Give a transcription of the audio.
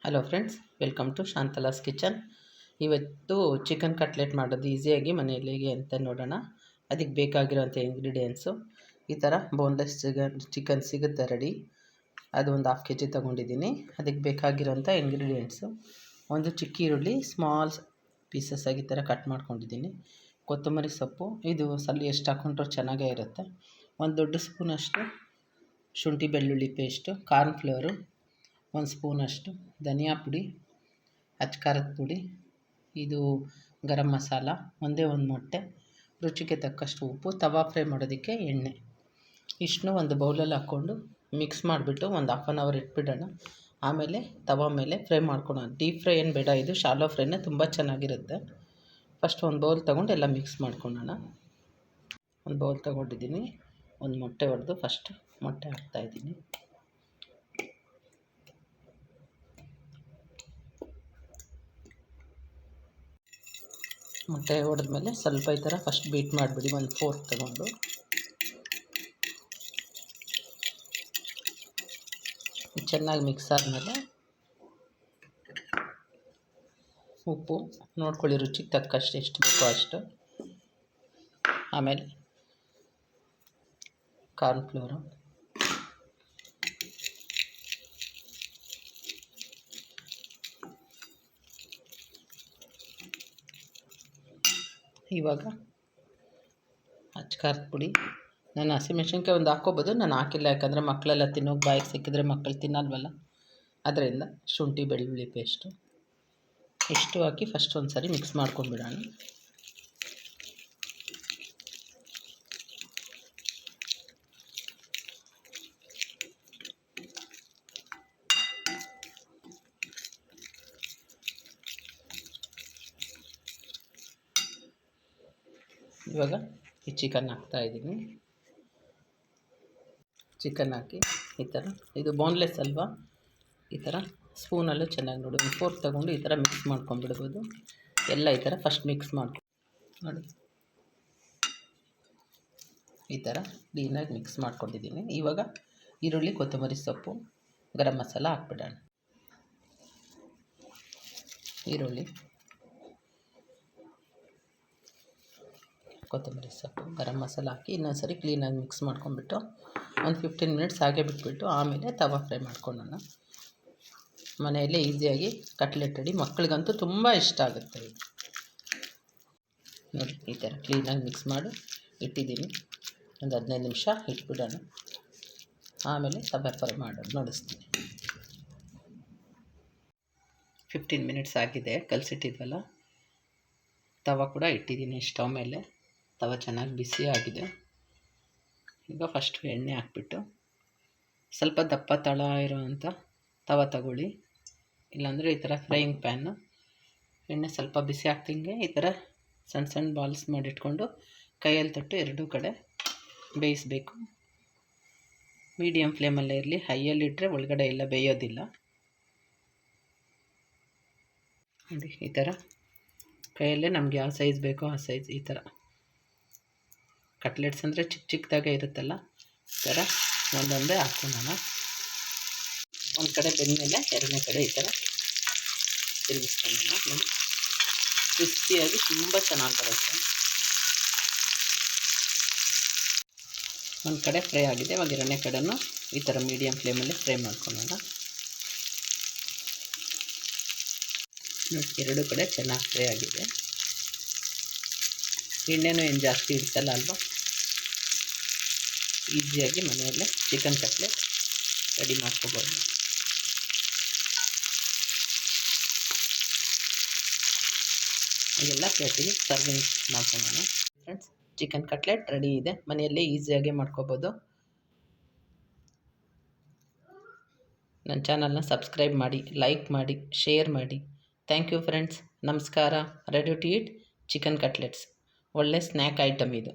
Hello friends, welcome to Shantala's kitchen. ಇವತ್ತು chicken cutlet ಮಾಡೋದು ಈಸಿಯಾಗಿ ಮನೆಯಲ್ಲಿ ಹೇಗೆ ಅಂತ ನೋಡೋಣ. ಅದಕ್ಕೆ ಬೇಕಾಗಿರೋಂಥ ಇಂಗ್ರೀಡಿಯೆಂಟ್ಸು ಈ ಥರ ಬೋನ್ಲೆಸ್ ಚಿಕನ್ ಸಿಗುತ್ತೆ ರೆಡಿ. ಅದು ಒಂದು 1/2 kg ತೊಗೊಂಡಿದ್ದೀನಿ. ಅದಕ್ಕೆ ಬೇಕಾಗಿರೋಂಥ ಇಂಗ್ರೀಡಿಯೆಂಟ್ಸು ಒಂದು ಚಿಕ್ಕ ಈರುಳ್ಳಿ ಸ್ಮಾಲ್ ಪೀಸಸ್ ಆಗಿ ಈ ಥರ ಕಟ್ ಮಾಡ್ಕೊಂಡಿದ್ದೀನಿ. ಕೊತ್ತಂಬರಿ ಸೊಪ್ಪು, ಇದು ಎಷ್ಟು ಹಾಕ್ಕೊಂಡ್ರೂ ಚೆನ್ನಾಗೇ ಇರುತ್ತೆ. ಒಂದು ದೊಡ್ಡ ಸ್ಪೂನಷ್ಟು ಶುಂಠಿ ಬೆಳ್ಳುಳ್ಳಿ ಪೇಸ್ಟು, ಕಾರ್ನ್ಫ್ಲವರು 1 ಸ್ಪೂನಷ್ಟು, ಧನಿಯಾ ಪುಡಿ, ಅಚ್ಕಾರದ ಪುಡಿ, ಇದು ಗರಂ ಮಸಾಲ, ಒಂದೇ ಒಂದು ಮೊಟ್ಟೆ, ರುಚಿಗೆ ತಕ್ಕಷ್ಟು ಉಪ್ಪು, ತವಾ ಫ್ರೈ ಮಾಡೋದಕ್ಕೆ ಎಣ್ಣೆ. ಇಷ್ಟನ್ನು ಒಂದು ಬೌಲಲ್ಲಿ ಹಾಕ್ಕೊಂಡು ಮಿಕ್ಸ್ ಮಾಡಿಬಿಟ್ಟು ಒಂದು 1/2 hour ಇಟ್ಬಿಡೋಣ. ಆಮೇಲೆ ತವಾ ಮೇಲೆ ಫ್ರೈ ಮಾಡ್ಕೊಳೋಣ. ಡೀಪ್ ಫ್ರೈ ಏನು ಬೇಡ, ಇದು ಶಾಲೋ ಫ್ರೈನೇ ತುಂಬ ಚೆನ್ನಾಗಿರುತ್ತೆ. ಫಸ್ಟ್ ಒಂದು ಬೌಲ್ ತೊಗೊಂಡು ಎಲ್ಲ ಮಿಕ್ಸ್ ಮಾಡ್ಕೊಳ್ಳೋಣ. ಒಂದು ಬೌಲ್ ತೊಗೊಂಡಿದ್ದೀನಿ. ಒಂದು ಮೊಟ್ಟೆ ಹೊಡೆದು ಫಸ್ಟ್ ಮೊಟ್ಟೆ ಹಾಕ್ತಾಯಿದ್ದೀನಿ. ಮೊಟ್ಟೆ ಹೊಡೆದ್ಮೇಲೆ ಸ್ವಲ್ಪ ಈ ಥರ ಫಸ್ಟ್ ಬೀಟ್ ಮಾಡಿಬಿಡಿ. ಒಂದು ಫೋರ್ಕ್ ತೊಗೊಂಡು ಚೆನ್ನಾಗಿ ಮಿಕ್ಸ್ ಆದಮೇಲೆ ಉಪ್ಪು ನೋಡ್ಕೊಳ್ಳಿ, ರುಚಿಗೆ ತಕ್ಕಷ್ಟು ಎಷ್ಟು ಬೇಕೋ ಅಷ್ಟು. ಆಮೇಲೆ ಕಾರ್ನ್ಫ್ಲವರು, ಇವಾಗ ಅಚ್ಕಾರದ ಪುಡಿ. ನಾನು ಹಸಿಮೆಣ್ಸಿನ್ಕಾಯಿ ಒಂದು ಹಾಕ್ಕೋಬೋದು, ನಾನು ಹಾಕಿಲ್ಲ, ಯಾಕಂದರೆ ಮಕ್ಕಳೆಲ್ಲ ತಿನ್ನೋಕೆ ಬಾಯಿಗೆ ಸಿಕ್ಕಿದ್ರೆ ಮಕ್ಕಳು ತಿನ್ನಲ್ವಲ್ಲ, ಅದರಿಂದ ಶುಂಠಿ ಬೆಳ್ಳುಳ್ಳಿ ಪೇಸ್ಟು ಇಷ್ಟು ಹಾಕಿ ಫಸ್ಟ್ ಒಂದು ಸಾರಿ ಮಿಕ್ಸ್ ಮಾಡ್ಕೊಂಡ್ಬಿಡೋಣ. ಇವಾಗ ಈ ಚಿಕನ್ ಹಾಕ್ತಾಯಿದ್ದೀನಿ. ಚಿಕನ್ ಹಾಕಿ ಈ ಥರ, ಇದು ಬೋನ್ಲೆಸ್ ಅಲ್ವಾ, ಈ ಥರ ಸ್ಪೂನಲ್ಲೂ ಚೆನ್ನಾಗಿ ನೋಡಿ ಒಂದು ಫೋರ್ಕ್ ತೊಗೊಂಡು ಈ ಥರ ಮಿಕ್ಸ್ ಮಾಡ್ಕೊಂಡ್ಬಿಡ್ಬೋದು. ಎಲ್ಲ ಈ ಥರ ಫಸ್ಟ್ ಮಿಕ್ಸ್ ನೋಡಿ, ಈ ಥರ ಕ್ಲೀನಾಗಿ ಮಿಕ್ಸ್ ಮಾಡ್ಕೊಂಡಿದ್ದೀನಿ. ಇವಾಗ ಈರುಳ್ಳಿ, ಕೊತ್ತಂಬರಿ ಸೊಪ್ಪು, ಗರಂ ಮಸಾಲ ಹಾಕ್ಬಿಡೋಣ. ಈರುಳ್ಳಿ, ಕೊತ್ತಂಬರಿ ಸೊಪ್ಪು, ಗರಂ ಮಸಾಲ ಹಾಕಿ ಇನ್ನೊಂದು ಸರಿ ಕ್ಲೀನಾಗಿ ಮಿಕ್ಸ್ ಮಾಡ್ಕೊಂಡ್ಬಿಟ್ಟು ಒಂದು 15 minutes ಹಾಗೆ ಬಿಟ್ಬಿಟ್ಟು ಆಮೇಲೆ ತವಾ ಫ್ರೈ ಮಾಡ್ಕೊಳ್ಳೋಣ. ಮನೆಯಲ್ಲೇ ಈಸಿಯಾಗಿ ಕಟ್ಲೆಟ್ ರೆಡಿ. ಮಕ್ಕಳಿಗಂತೂ ತುಂಬ ಇಷ್ಟ ಆಗುತ್ತೆ ಇದು. ನೋಡಿ, ಈ ಥರ ಕ್ಲೀನಾಗಿ ಮಿಕ್ಸ್ ಮಾಡಿ ಇಟ್ಟಿದ್ದೀನಿ. ಒಂದು 15 ನಿಮಿಷ ಇಟ್ಬಿಡೋಣ. ಆಮೇಲೆ ತವಾ ಫ್ರೈ ಮಾಡೋದು ನೋಡಿಸ್ತೀನಿ. 15 minutes ಆಗಿದೆ. ಕಲಸಿಟ್ಟಿದ್ವಲ್ಲ, ತವಾ ಕೂಡ ಇಟ್ಟಿದ್ದೀನಿ ಸ್ಟವ್ ಮೇಲೆ. ತವಾ ಚೆನ್ನಾಗಿ ಬಿಸಿ ಆಗಿದೆ. ಈಗ ಫಸ್ಟು ಎಣ್ಣೆ ಹಾಕ್ಬಿಟ್ಟು ಸ್ವಲ್ಪ ದಪ್ಪ ತಳ ಇರೋವಂಥ ತವಾ ತಗೊಳ್ಳಿ, ಇಲ್ಲಾಂದರೆ ಈ ಥರ ಫ್ರೈಯಿಂಗ್ ಪ್ಯಾನು. ಎಣ್ಣೆ ಸ್ವಲ್ಪ ಬಿಸಿ ಆಗ್ತಿಂಗೆ ಈ ಥರ ಸಣ್ಣ ಸಣ್ಣ ಬಾಲ್ಸ್ ಮಾಡಿಟ್ಕೊಂಡು ಕೈಯಲ್ಲಿ ತೊಟ್ಟು ಎರಡೂ ಕಡೆ ಬೇಯಿಸಬೇಕು. ಮೀಡಿಯಮ್ ಫ್ಲೇಮಲ್ಲೇ ಇರಲಿ, ಹೈಯಲ್ಲಿಟ್ಟರೆ ಒಳಗಡೆ ಎಲ್ಲ ಬೇಯೋದಿಲ್ಲ. ನೋಡಿ, ಈ ಥರ ಕೈಯಲ್ಲೇ ನಮಗೆ ಯಾವ ಸೈಜ್ ಬೇಕೋ ಆ ಸೈಜ್, ಈ ಥರ ಕಟ್ಲೆಟ್ಸ್ ಅಂದರೆ ಚಿಕ್ಕ ಚಿಕ್ಕದಾಗೆ ಇರುತ್ತಲ್ಲ, ಈ ಥರ ಒಂದೊಂದೇ ಹಾಕ್ಕೊಳ್ಳೋಣ. ಒಂದು ಕಡೆ ಬೆಂದಮೇಲೆ ಎರಡನೇ ಕಡೆ ಈ ಥರ ತಿರುಗಿಸ್ಕೊಳ್ಳೋಣ. ನೋಡಿ, ಕ್ರಿಸ್ಪಿಯಾಗಿ ತುಂಬ ಚೆನ್ನಾಗಿ ಬರುತ್ತೆ. ಒಂದು ಕಡೆ ಫ್ರೈ ಆಗಿದೆ. ಇವಾಗ ಎರಡನೇ ಕಡೆನೂ ಈ ಥರ ಮೀಡಿಯಮ್ ಫ್ಲೇಮಲ್ಲಿ ಫ್ರೈ ಮಾಡ್ಕೊಳ್ಳೋಣ. ನೋಡಿ, ಎರಡೂ ಕಡೆ ಚೆನ್ನಾಗಿ ಫ್ರೈ ಆಗಿದೆ. ಎಣ್ಣೆನೂ ಏನು ಜಾಸ್ತಿ ಇಡ್ಸಲ್ಲ ಅಲ್ವಾ. ಈಸಿಯಾಗಿ ಮನೆಯಲ್ಲೇ ಚಿಕನ್ ಕಟ್ಲೆಟ್ ರೆಡಿ ಮಾಡ್ಕೋಬೋದು. ಎಲ್ಲ ಪ್ಲೇಟಿಗೆ ಸರ್ವಿಂಗ್ ಮಾಡ್ಕೊಳ್ಳೋಣ. ಫ್ರೆಂಡ್ಸ್, ಚಿಕನ್ ಕಟ್ಲೆಟ್ ರೆಡಿ ಇದೆ. ಮನೆಯಲ್ಲೇ ಈಸಿಯಾಗಿ ಮಾಡ್ಕೋಬೋದು. ನನ್ನ ಚಾನಲ್ನ ಸಬ್ಸ್ಕ್ರೈಬ್ ಮಾಡಿ, ಲೈಕ್ ಮಾಡಿ, ಶೇರ್ ಮಾಡಿ. Thank you friends. ನಮಸ್ಕಾರ. Ready to eat chicken cutlets. ಒಳ್ಳೆ ಸ್ನ್ಯಾಕ್ ಐಟಮ್ ಇದು.